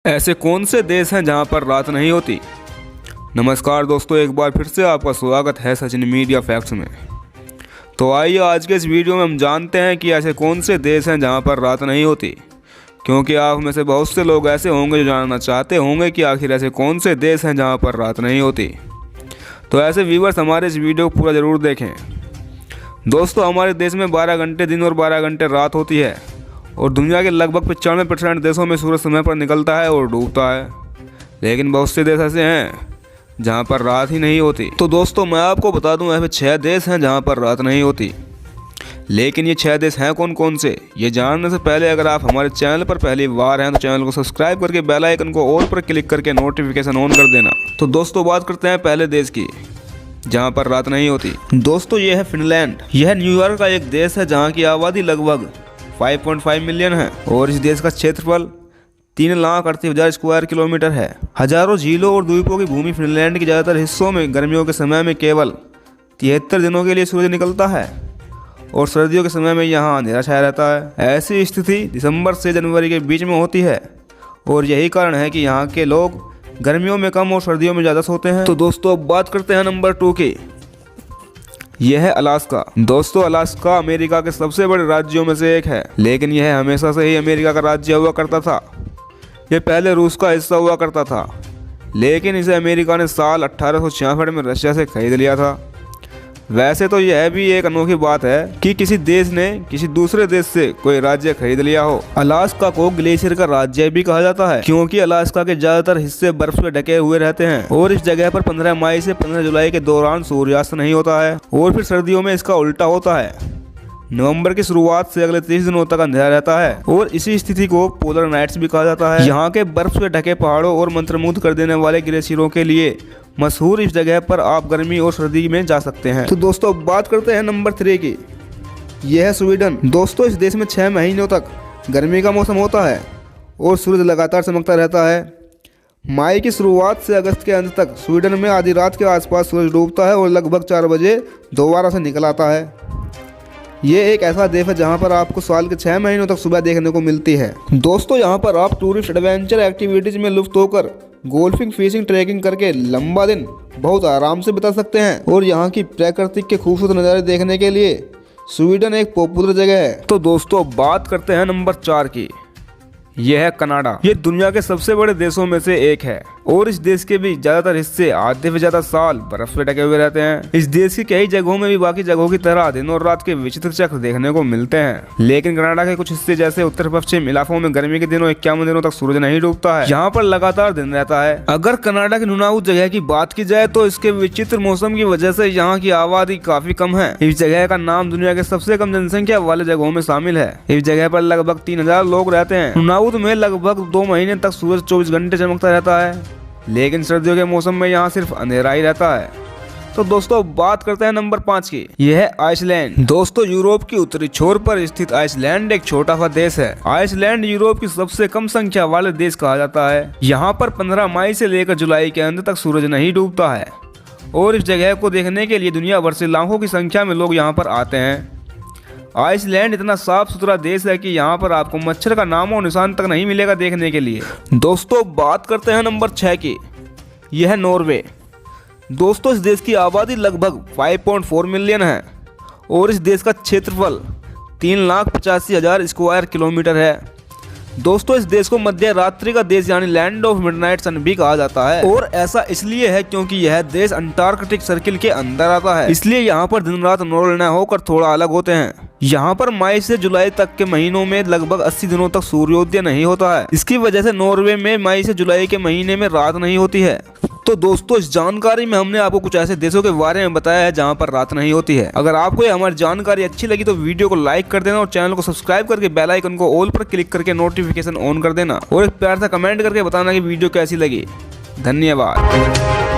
ऐसे कौन से देश हैं जहां पर रात नहीं होती। नमस्कार दोस्तों, एक बार फिर से आपका स्वागत है सचिन मीडिया फैक्ट्स में। तो आइए आज के इस वीडियो में हम जानते हैं कि ऐसे कौन से देश हैं जहां पर रात नहीं होती, क्योंकि आप में से बहुत से लोग ऐसे होंगे जो जानना चाहते होंगे कि आखिर ऐसे कौन से देश हैं जहां पर रात नहीं होती। तो ऐसे व्यूवर्स हमारे इस वीडियो को पूरा ज़रूर देखें। दोस्तों, हमारे देश में 12 घंटे दिन और 12 घंटे रात होती है और दुनिया के लगभग 95% देशों में सूरज समय पर निकलता है और डूबता है। लेकिन बहुत से देश ऐसे हैं जहां पर रात ही नहीं होती। तो दोस्तों, मैं आपको बता दूं ऐसे 6 देश हैं जहां पर रात नहीं होती। लेकिन ये 6 देश हैं कौन कौन से, ये जानने से पहले अगर आप हमारे चैनल पर पहली बार हैं तो चैनल को सब्सक्राइब करके बेल आइकन को ऑल पर क्लिक करके नोटिफिकेशन ऑन कर देना। तो दोस्तों, बात करते हैं पहले देश की जहां पर रात नहीं होती। दोस्तों, ये है फिनलैंड। यह न्यूयॉर्क का एक देश है जहां की आबादी लगभग 5.5 मिलियन है और इस देश का क्षेत्रफल 3,38,000 स्क्वायर किलोमीटर है। हजारों झीलों और द्वीपों की भूमि फिनलैंड के ज़्यादातर हिस्सों में गर्मियों के समय में केवल 73 दिनों के लिए सूरज निकलता है और सर्दियों के समय में यहाँ अंधेरा छाया रहता है। ऐसी स्थिति दिसंबर से जनवरी के बीच में होती है और यही कारण है कि यहाँ के लोग गर्मियों में कम और सर्दियों में ज़्यादा सोते हैं। तो दोस्तों, अब बात करते हैं नंबर 2 की। यह है अलास्का। दोस्तों, अलास्का अमेरिका के सबसे बड़े राज्यों में से एक है, लेकिन यह हमेशा से ही अमेरिका का राज्य हुआ करता था। यह पहले रूस का हिस्सा हुआ करता था, लेकिन इसे अमेरिका ने साल 1866 में रशिया से खरीद लिया था। वैसे तो यह भी एक अनोखी बात है कि किसी देश ने किसी दूसरे देश से कोई राज्य खरीद लिया हो। अलास्का को ग्लेशियर का राज्य भी कहा जाता है, क्योंकि अलास्का के ज्यादातर हिस्से बर्फ से ढके हुए रहते हैं और इस जगह पर 15 मई से 15 जुलाई के दौरान सूर्यास्त नहीं होता है और फिर सर्दियों में इसका उल्टा होता है। नवंबर की शुरुआत से अगले 30 दिनों तक अंधेरा रहता है और इसी स्थिति को पोलर नाइट्स भी कहा जाता है। यहाँ के बर्फ से ढके पहाड़ों और मंत्रमुग्ध कर देने वाले ग्लेशियरों के लिए मशहूर इस जगह पर आप गर्मी और सर्दी में जा सकते हैं। तो दोस्तों, बात करते हैं नंबर 3 की। यह है स्वीडन। दोस्तों, इस देश में 6 महीनों तक गर्मी का मौसम होता है और सूरज लगातार चमकता रहता है। मई की शुरुआत से अगस्त के अंत तक स्वीडन में आधी रात के आसपास सूरज डूबता है और लगभग 4 बजे दोबारा से निकल आता है। ये एक ऐसा देश है जहाँ पर आपको साल के 6 महीनों तक सुबह देखने को मिलती है। दोस्तों, यहाँ पर आप टूरिस्ट एडवेंचर एक्टिविटीज में लुप्त होकर गोल्फिंग, फिशिंग, ट्रैकिंग करके लंबा दिन बहुत आराम से बिता सकते हैं और यहाँ की प्रकृति के खूबसूरत नज़ारे देखने के लिए स्वीडन एक पॉपुलर जगह है। तो दोस्तों, बात करते हैं नंबर 4 की। यह है कनाडा। ये दुनिया के सबसे बड़े देशों में से एक है और इस देश के भी ज्यादातर हिस्से आधे से ज्यादा साल बर्फ से ढके हुए रहते हैं। इस देश की कई जगहों में भी बाकी जगहों की तरह दिन और रात के विचित्र चक्र देखने को मिलते हैं, लेकिन कनाडा के कुछ हिस्से जैसे उत्तर पश्चिम इलाकों में गर्मी के दिनों 51 दिनों तक सूरज नहीं डूबता है। यहाँ पर लगातार दिन रहता है। अगर कनाडा की नुनाउट जगह की बात की जाए तो इसके विचित्र मौसम की वजह से यहाँ की आबादी काफी कम है। इस जगह का नाम दुनिया के सबसे कम जनसंख्या वाले जगहों में शामिल है। इस जगह पर लगभग 3000 लोग रहते हैं। नुनाउट में लगभग 2 महीने तक सूरज 24 घंटे चमकता रहता है, लेकिन सर्दियों के मौसम में यहाँ सिर्फ अंधेरा ही रहता है। तो दोस्तों, बात करते हैं नंबर 5 की। यह है आइसलैंड। दोस्तों, यूरोप की उत्तरी छोर पर स्थित आइसलैंड एक छोटा सा देश है। आइसलैंड यूरोप की सबसे कम संख्या वाले देश कहा जाता है। यहाँ पर 15 मई से लेकर जुलाई के अंत तक सूरज नहीं डूबता है और इस जगह को देखने के लिए दुनिया भर से लाखों की संख्या में लोग यहाँ पर आते हैं। आइसलैंड इतना साफ सुथरा देश है कि यहाँ पर आपको मच्छर का नामो निशान तक नहीं मिलेगा देखने के लिए। दोस्तों, बात करते हैं नंबर 6 की। यह है नॉर्वे। दोस्तों, इस देश की आबादी लगभग 5.4 मिलियन है और इस देश का क्षेत्रफल 3,85,000 स्क्वायर किलोमीटर है। दोस्तों, इस देश को मध्य रात्रि का देश यानी लैंड ऑफ मिडनाइट सन भी कहा जाता है और ऐसा इसलिए है क्योंकि यह देश अंटार्कटिक सर्किल के अंदर आता है, इसलिए यहाँ पर दिन रात निर्णय होकर थोड़ा अलग होते हैं। यहाँ पर मई से जुलाई तक के महीनों में लगभग 80 दिनों तक सूर्योदय नहीं होता है। इसकी वजह से नॉर्वे में मई से जुलाई के महीने में रात नहीं होती है। तो दोस्तों, इस जानकारी में हमने आपको कुछ ऐसे देशों के बारे में बताया है जहां पर रात नहीं होती है। अगर आपको ये हमारी जानकारी अच्छी लगी तो वीडियो को लाइक कर देना और चैनल को सब्सक्राइब करके बेल आइकन को ऑल पर क्लिक करके नोटिफिकेशन ऑन कर देना और एक प्यार सा कमेंट करके बताना कि वीडियो कैसी लगी। धन्यवाद।